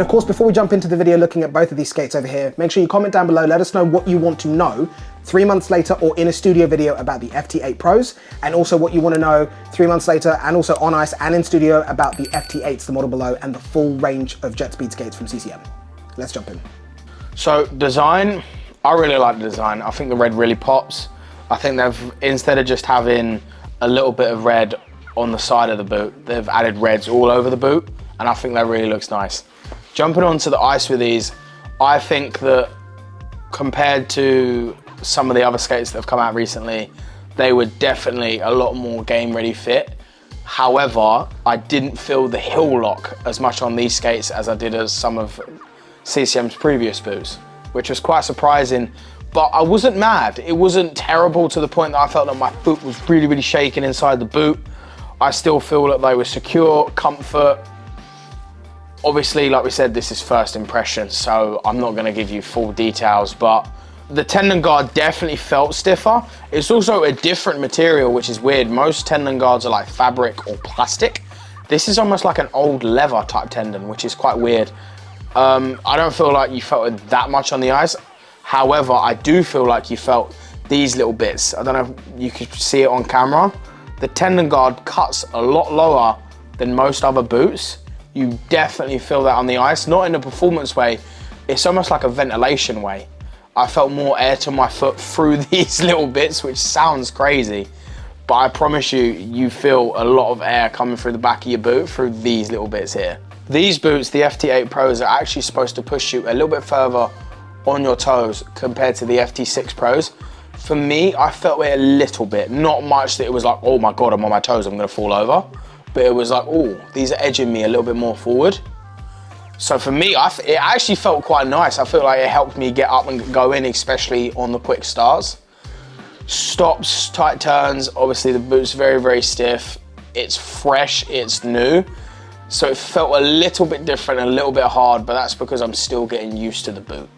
And of course, before we jump into the video looking at both of these skates over here, make sure you comment down below, let us know what you want to know 3 months later or in a studio video about the FT8 Pros, and also what you want to know 3 months later and also on ice and in studio about the FT8s, the model below, and the full range of Jetspeed skates from CCM. Let's jump in. So design, I really like the design. I think the red really pops. I think they've, instead of just having a little bit of red on the side of the boot, they've added reds all over the boot, and I think that really looks nice. Jumping onto the ice with these, I think that compared to some of the other skates that have come out recently, they were definitely a lot more game ready fit. However, I didn't feel the heel lock as much on these skates as I did as some of CCM's previous boots, which was quite surprising, but I wasn't mad. It wasn't terrible to the point that I felt that my foot was really, really shaking inside the boot. I still feel that they were secure, comfort. Obviously, like we said, this is first impression, so I'm not gonna give you full details, but the tendon guard definitely felt stiffer. It's also a different material, which is weird. Most tendon guards are like fabric or plastic. This is almost like an old leather type tendon, which is quite weird. I don't feel like you felt it that much on the ice. However, I do feel like you felt these little bits. I don't know if you could see it on camera. The tendon guard cuts a lot lower than most other boots. You definitely feel that on the ice, not in a performance way. It's almost like a ventilation way. I felt more air to my foot through these little bits, which sounds crazy, but I promise you, you feel a lot of air coming through the back of your boot through these little bits here. These boots, the FT8 Pros, are actually supposed to push you a little bit further on your toes compared to the FT6 Pros. For me, I felt it a little bit, not much that it was like, oh my God, I'm on my toes, I'm gonna fall over. But it was like, oh, these are edging me a little bit more forward. So for me, it actually felt quite nice. I feel like it helped me get up and go in, especially on the quick starts. Stops, tight turns, obviously the boot's very, very stiff. It's fresh, it's new. So it felt a little bit different, a little bit hard, but that's because I'm still getting used to the boot.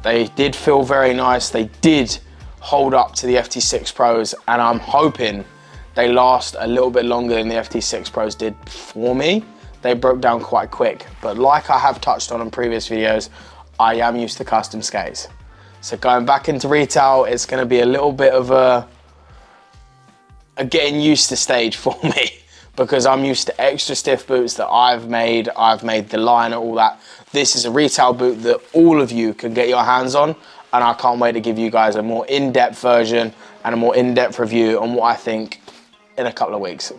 They did feel very nice. They did hold up to the FT6 Pros, and I'm hoping they last a little bit longer than the FT6 Pros did for me. They broke down quite quick, but like I have touched on in previous videos, I am used to custom skates. So going back into retail, it's gonna be a little bit of a getting used to stage for me, because I'm used to extra stiff boots that I've made the liner, all that. This is a retail boot that all of you can get your hands on, and I can't wait to give you guys a more in-depth version and a more in-depth review on what I think in a couple of weeks.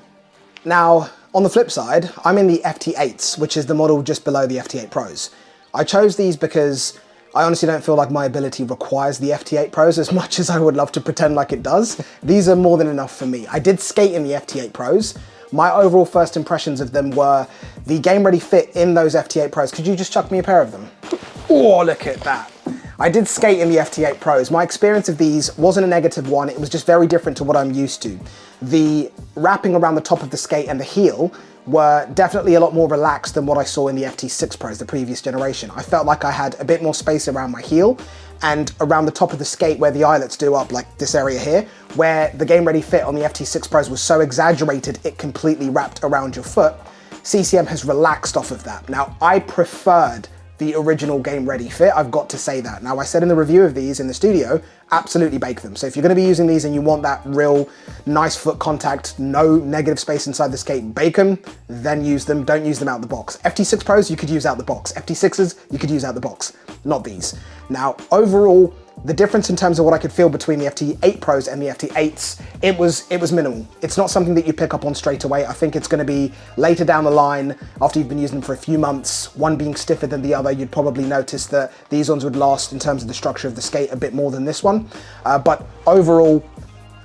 Now, on the flip side, I'm in the FT8s, which is the model just below the FT8 Pros. I chose these because I honestly don't feel like my ability requires the FT8 Pros as much as I would love to pretend like it does. These are more than enough for me. I did skate in the FT8 Pros. My overall first impressions of them were the game ready fit in those FT8 Pros. Could you just chuck me a pair of them? Oh, look at that. I did skate in the FT8 Pros. My experience of these wasn't a negative one. It was just very different to what I'm used to. The wrapping around the top of the skate and the heel were definitely a lot more relaxed than what I saw in the FT6 Pros, the previous generation. I felt like I had a bit more space around my heel and around the top of the skate where the eyelets do up, like this area here, where the game ready fit on the FT6 Pros was so exaggerated it completely wrapped around your foot. CCM has relaxed off of that. Now, I preferred the original game ready fit, I've got to say that. Now, I said in the review of these in the studio, absolutely bake them. So if you're gonna be using these and you want that real nice foot contact, no negative space inside the skate, bake them, then use them, don't use them out the box. FT6 Pros, you could use out the box. FT6s, you could use out the box, not these. Now, overall, the difference in terms of what I could feel between the FT8 Pros and the FT8s, it was minimal. It's not something that you pick up on straight away. I think it's gonna be later down the line, after you've been using them for a few months, one being stiffer than the other, you'd probably notice that these ones would last in terms of the structure of the skate a bit more than this one. But overall,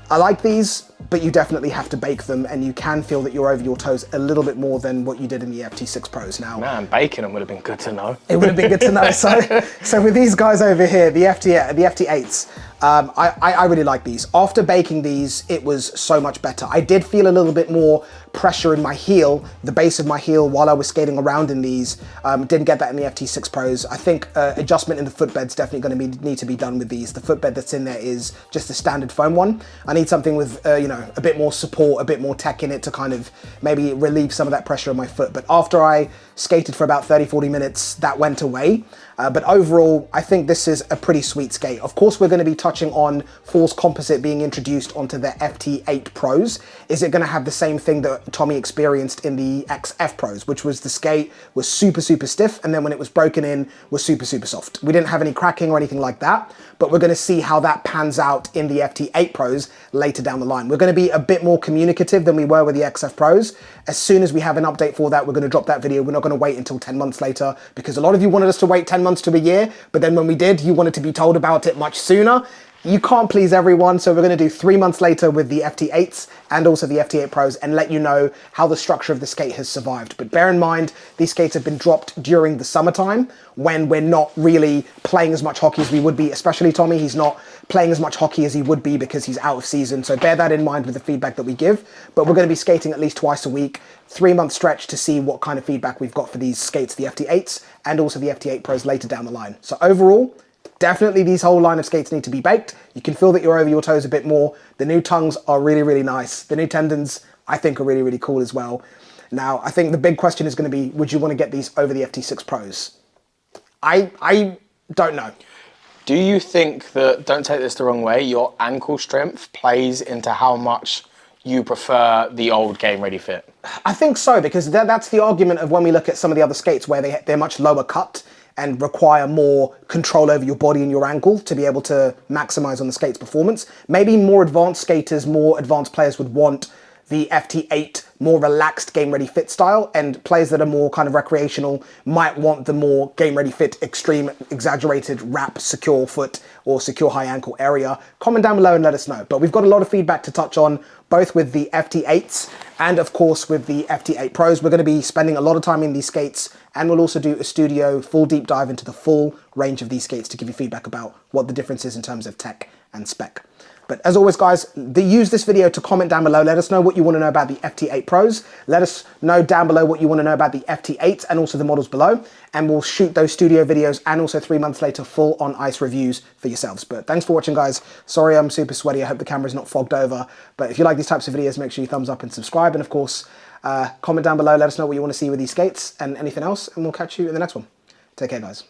I like these, but you definitely have to bake them, and you can feel that you're over your toes a little bit more than what you did in the FT6 Pros. Now, man, baking them would have been good to know. It would have been good to know. So with these guys over here, the FT8s, I really like these. After baking these, it was so much better. I did feel a little bit more pressure in my heel, the base of my heel, while I was skating around in these. Didn't get that in the FT6 Pros. I think adjustment in the footbed's definitely going to need to be done with these. The footbed that's in there is just a standard foam one. I need something with, you know, a bit more support, a bit more tech in it to kind of maybe relieve some of that pressure on my foot. But after I skated for about 30-40 minutes, that went away. But overall, I think this is a pretty sweet skate. Of course, we're going to be touching on Force Composite being introduced onto the FT8 Pros. Is it going to have the same thing that Tommy experienced in the XF Pros, which was the skate was super, super stiff, and then when it was broken in, was super, super soft. We didn't have any cracking or anything like that, but we're going to see how that pans out in the FT8 Pros later down the line. We're going to be a bit more communicative than we were with the XF Pros. As soon as we have an update for that, we're going to drop that video. We're not going to wait until 10 months later, because a lot of you wanted us to wait 10 months to a year, but then when we did, you wanted to be told about it much sooner. You can't please everyone, so we're going to do 3 months later with the FT8s and also the FT8 Pros and let you know how the structure of the skate has survived. But bear in mind, these skates have been dropped during the summertime when we're not really playing as much hockey as we would be, especially Tommy. He's not playing as much hockey as he would be because he's out of season, so bear that in mind with the feedback that we give. But we're going to be skating at least twice a week, 3-month stretch to see what kind of feedback we've got for these skates, the FT8s and also the FT8 Pros later down the line. So overall, definitely these whole line of skates need to be baked. You can feel that you're over your toes a bit more. The new tongues are really, really nice. The new tendons, I think, are really, really cool as well. Now, I think the big question is going to be, would you want to get these over the FT6 Pros? I don't know. Do you think that, don't take this the wrong way, your ankle strength plays into how much you prefer the old Game Ready Fit? I think so, because that's the argument of when we look at some of the other skates where they're much lower cut and require more control over your body and your ankle to be able to maximize on the skate's performance. Maybe more advanced skaters, more advanced players would want the FT8 more relaxed Game Ready Fit style, and players that are more kind of recreational might want the more Game Ready Fit extreme exaggerated wrap secure foot or secure high ankle area. Comment down below and let us know. But we've got a lot of feedback to touch on, both with the FT8s and of course with the FT8 Pros. We're going to be spending a lot of time in these skates, and we'll also do a studio full deep dive into the full range of these skates to give you feedback about what the difference is in terms of tech and spec. But as always, guys, use this video to comment down below. Let us know what you want to know about the FT8 Pros. Let us know down below what you want to know about the FT8s and also the models below. And we'll shoot those studio videos and also 3 months later full on ice reviews for yourselves. But thanks for watching, guys. Sorry I'm super sweaty. I hope the camera's not fogged over. But if you like these types of videos, make sure you thumbs up and subscribe. And of course, comment down below. Let us know what you want to see with these skates and anything else. And we'll catch you in the next one. Take care, guys.